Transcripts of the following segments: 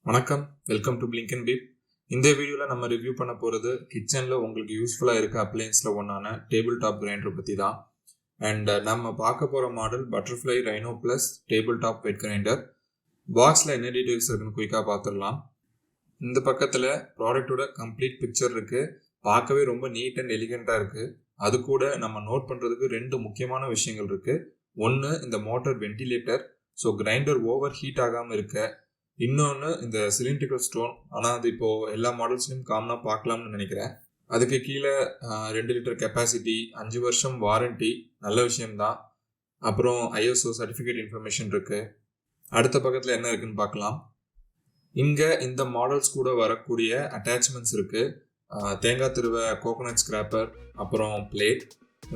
வணக்கம், welcome to blink and beep. இந்த வீடியோவில் நம்ம ரிவ்யூ பண்ண போகிறது கிச்சனில் உங்களுக்கு யூஸ்ஃபுல்லாக இருக்க அப்ளையன்ஸில் ஒன்றான டேபிள் டாப் கிரைண்டர் பற்றி தான். அண்ட் நம்ம பார்க்க போகிற model butterfly rhino plus table top wet grinder. பாக்ஸில் என்ன டீட்டெயில்ஸ் இருக்குன்னு குயிக்காக பார்த்துடலாம். இந்த பக்கத்தில் ப்ராடக்டோட கம்ப்ளீட் பிக்சர் இருக்குது. பார்க்கவே ரொம்ப நீட் அண்ட் எலிகண்ட்டாக இருக்குது. அது கூட நம்ம நோட் பண்ணுறதுக்கு ரெண்டு முக்கியமான விஷயங்கள் இருக்குது. ஒன்று இந்த motor ventilator, so grinder over heat ஆகாமல் இருக்க. இன்னொன்று இந்த சிலிண்ட்ரிக்கல் ஸ்டோன், ஆனால் அது இப்போது எல்லா மாடல்ஸ்லையும் காமனாக பார்க்கலாம்னு நினைக்கிறேன். அதுக்கு கீழே 2 லிட்டர் கெப்பாசிட்டி, 5 வருஷம் வாரண்ட்டி, நல்ல விஷயம்தான். அப்புறம் ISO சர்டிஃபிகேட் இன்ஃபர்மேஷன் இருக்குது. அடுத்த பக்கத்தில் என்ன இருக்குன்னு பார்க்கலாம். இங்கே இந்த மாடல்ஸ் கூட வரக்கூடிய அட்டாச்மெண்ட்ஸ் இருக்குது. தேங்காய் திருவை கோகோனட் ஸ்க்ராப்பர், அப்புறம் பிளேட்.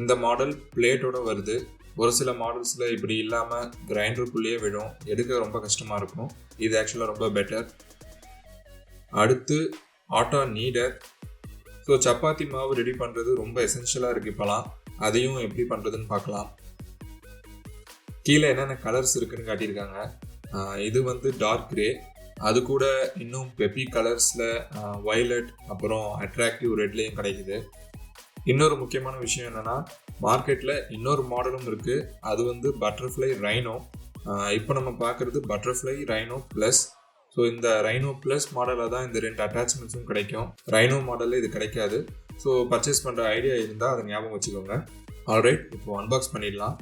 இந்த மாடல் பிளேட்டோட வருது. ஒரு சில மாடல்ஸில் இப்படி இல்லாமல் கிரைண்டருக்குள்ளேயே விடும், எடுக்க ரொம்ப கஷ்டமாக இருக்கும். இது ஆக்சுவலாக ரொம்ப பெட்டர். அடுத்து ஆட்டோ நீடர். ஸோ சப்பாத்தி மாவு ரெடி பண்ணுறது ரொம்ப எசென்ஷியலாக இருக்குது இப்போலாம். அதையும் எப்படி பண்ணுறதுன்னு பார்க்கலாம். கீழே என்னென்ன கலர்ஸ் இருக்குன்னு காட்டியிருக்காங்க. இது வந்து டார்க் கிரே, அது கூட இன்னும் பெப்பி கலர்ஸில் வயலட், அப்புறம் அட்ராக்டிவ் ரெட்லேயும் கிடைக்குது. இன்னொரு முக்கியமான விஷயம் என்னென்னா, மார்க்கெட்டில் இன்னொரு மாடலும் இருக்குது. அது வந்து பட்டர்ஃப்ளை ரைனோ. இப்போ நம்ம பார்க்குறது பட்டர்ஃப்ளை ரைனோ ப்ளஸ். ஸோ இந்த ரைனோ ப்ளஸ் மாடலில் தான் இந்த 2 அட்டாச்மெண்ட்ஸும் கிடைக்கும். ரைனோ மாடலில் இது கிடைக்காது. ஸோ பர்ச்சேஸ் பண்ணுற ஐடியா இருந்தால் அதை ஞாபகம் வச்சுக்கோங்க. ஆல்ரைட், இப்போ அன்பாக்ஸ் பண்ணிடலாம்.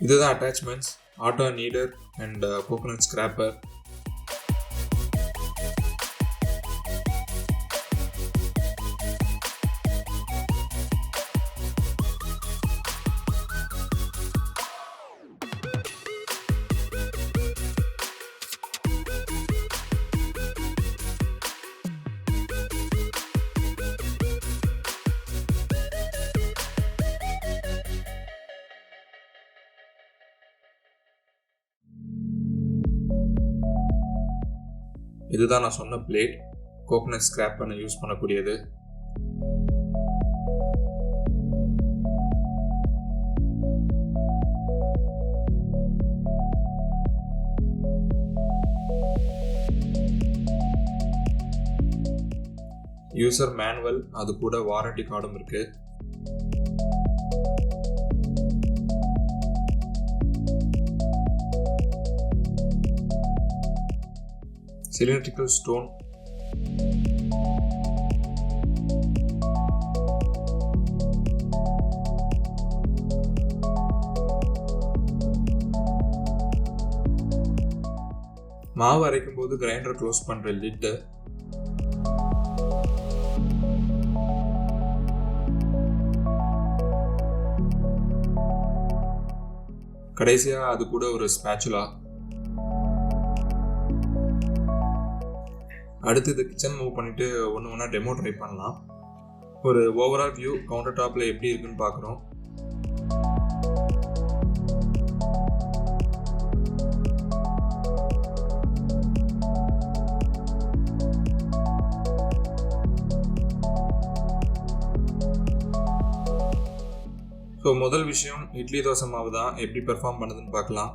இதுதான் attachments: auto நீடர் and coconut scraper. இதுதான் நான் சொன்ன பிளேட், கோகோனட் ஸ்க்ராப் பண்ண யூஸ் பண்ணக்கூடியது. யூசர் மேனுவல், அது கூட வாரண்டி கார்டும் இருக்கு. Cylindrical stone. மாவு அரைக்கும் போது கிரைண்டர் க்ளோஸ் பண்ற லிட். கடைசியா அது கூட ஒரு ஸ்பேச்சுலா. அடுத்து இது கிச்சன் மூவ் பண்ணிட்டு ஒன்று ஒன்றா டெமோ ட்ரை பண்ணலாம். ஒரு ஓவரால் வியூ கவுண்டர் டாப்பில் எப்படி இருக்குன்னு பார்க்குறோம். ஸோ முதல் விஷயம் இட்லி தோசை மாவு தான், எப்படி பெர்ஃபார்ம் பண்ணுதுன்னு பார்க்கலாம்.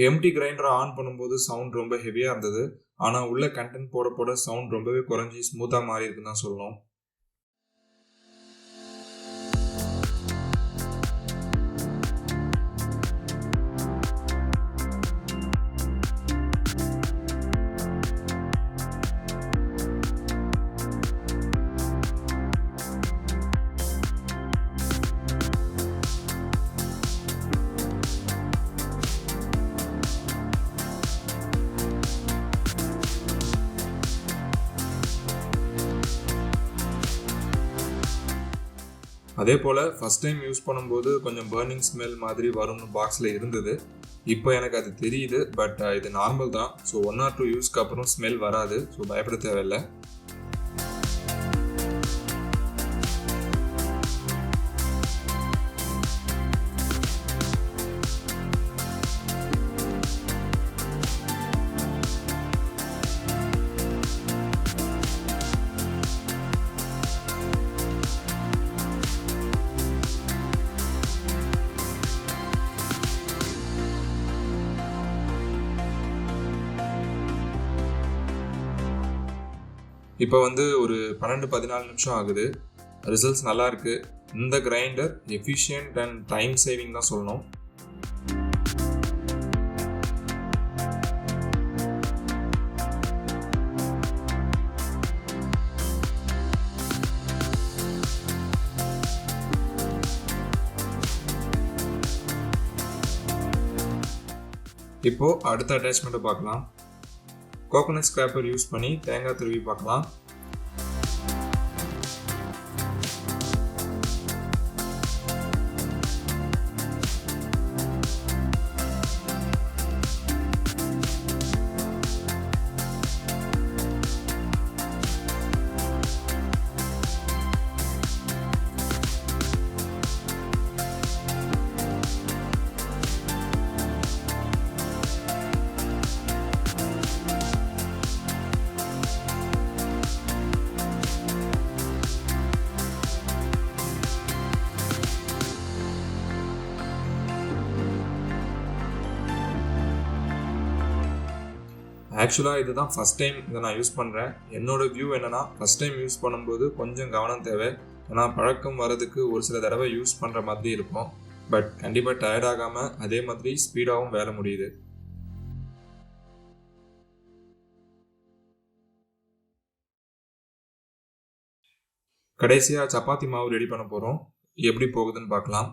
எம்டி கிரைண்டரை ஆன் பண்ணும்போது சவுண்ட் ரொம்ப ஹெவியாக இருந்தது. ஆனால் உள்ள கண்டென்ட் போட போட சவுண்ட் ரொம்பவே குறைஞ்சி ஸ்மூத்தாக மாறி இருக்குன்னு தான் சொல்லணும். அதே போல் ஃபஸ்ட் டைம் யூஸ் பண்ணும்போது கொஞ்சம் பர்னிங் ஸ்மெல் மாதிரி வரும்னு பாக்ஸில் இருந்தது. இப்போ எனக்கு அது தெரியுது, பட் இது நார்மல் தான். ஸோ 1 or 2 யூஸ்க்கு அப்புறம் ஸ்மெல் வராது. ஸோ பயப்பட தேவையில்லை. இப்போ ஒரு 12-14 நிமிஷம் ஆகுது. ரிசல்ட்ஸ் நல்லா இருக்கு. இந்த grinder efficient and time saving தான் சொல்லணும். இப்போ அடுத்த அட்டாச்மெண்ட்டை பார்க்கலாம். கோகோனட் ஸ்கிராப்பர் யூஸ் பண்ணி தேங்காய் துருவி பார்க்கலாம். ஆக்சுவலாக இதுதான் ஃபஸ்ட் டைம் இதை நான் யூஸ் பண்ணுறேன். என்னோடய வியூ என்னென்னா, ஃபஸ்ட் டைம் யூஸ் பண்ணும்போது கொஞ்சம் கவனம் தேவை. ஏன்னா பழக்கம் வரதுக்கு ஒரு சில தடவை யூஸ் பண்ணுற மாதிரி இருக்கும். பட் கண்டிப்பாக டயர்ட் ஆகாமல் அதே மாதிரி ஸ்பீடாகவும் வேலை முடியுது. கடைசியாக சப்பாத்தி மாவு ரெடி பண்ண போகிறோம். எப்படி போகுதுன்னு பார்க்கலாம்.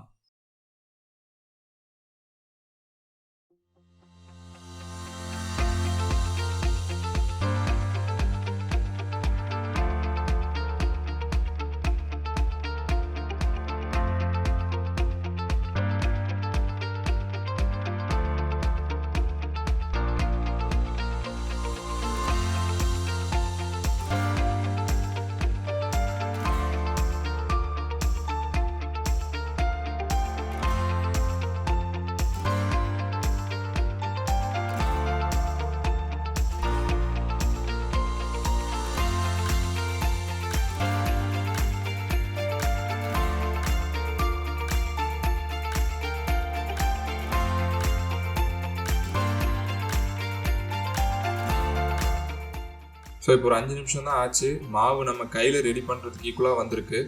ஸோ இப்போ ஒரு 5 நிமிஷம் தான் ஆச்சு. மாவு நம்ம கையில் ரெடி பண்ணுறதுக்கு ஈக்குவலாக வந்திருக்கு.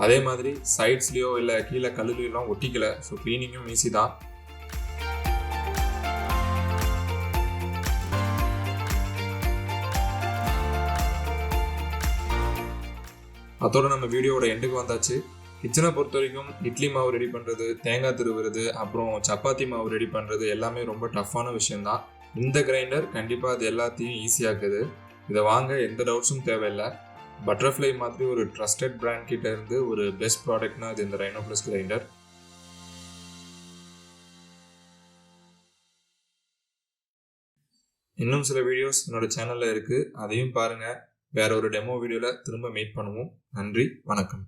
அதே மாதிரி சைட்ஸ்லேயோ இல்லை கீழே கல்லுலையோலாம் ஒட்டிக்கலை. ஸோ க்ளீனிங்கும் ஈஸி தான். அதோட நம்ம வீடியோவோட எண்டுக்கு வந்தாச்சு. கிச்சனை பொறுத்த வரைக்கும் இட்லி மாவு ரெடி பண்ணுறது, தேங்காய் திருவுறது, அப்புறம் சப்பாத்தி மாவு ரெடி பண்ணுறது எல்லாமே ரொம்ப டஃப்பான விஷயந்தான். இந்த கிரைண்டர் கண்டிப்பாக அது எல்லாத்தையும் ஈஸியாக்குது. இதை வாங்க எந்த டவுட்ஸும் தேவையில்லை. பட்டர்ஃப்ளை மாதிரி ஒரு ட்ரஸ்டட் பிராண்ட் கிட்ட இருந்து ஒரு பெஸ்ட் ப்ராடக்ட்னா அது இந்த ரைனோ ப்ளஸ் கிரைண்டர். இன்னும் சில வீடியோஸ் என்னோட சேனலில் இருக்குது, அதையும் பாருங்கள். வேற ஒரு டெமோ வீடியோவில் திரும்ப மீட் பண்ணுவோம். நன்றி, வணக்கம்.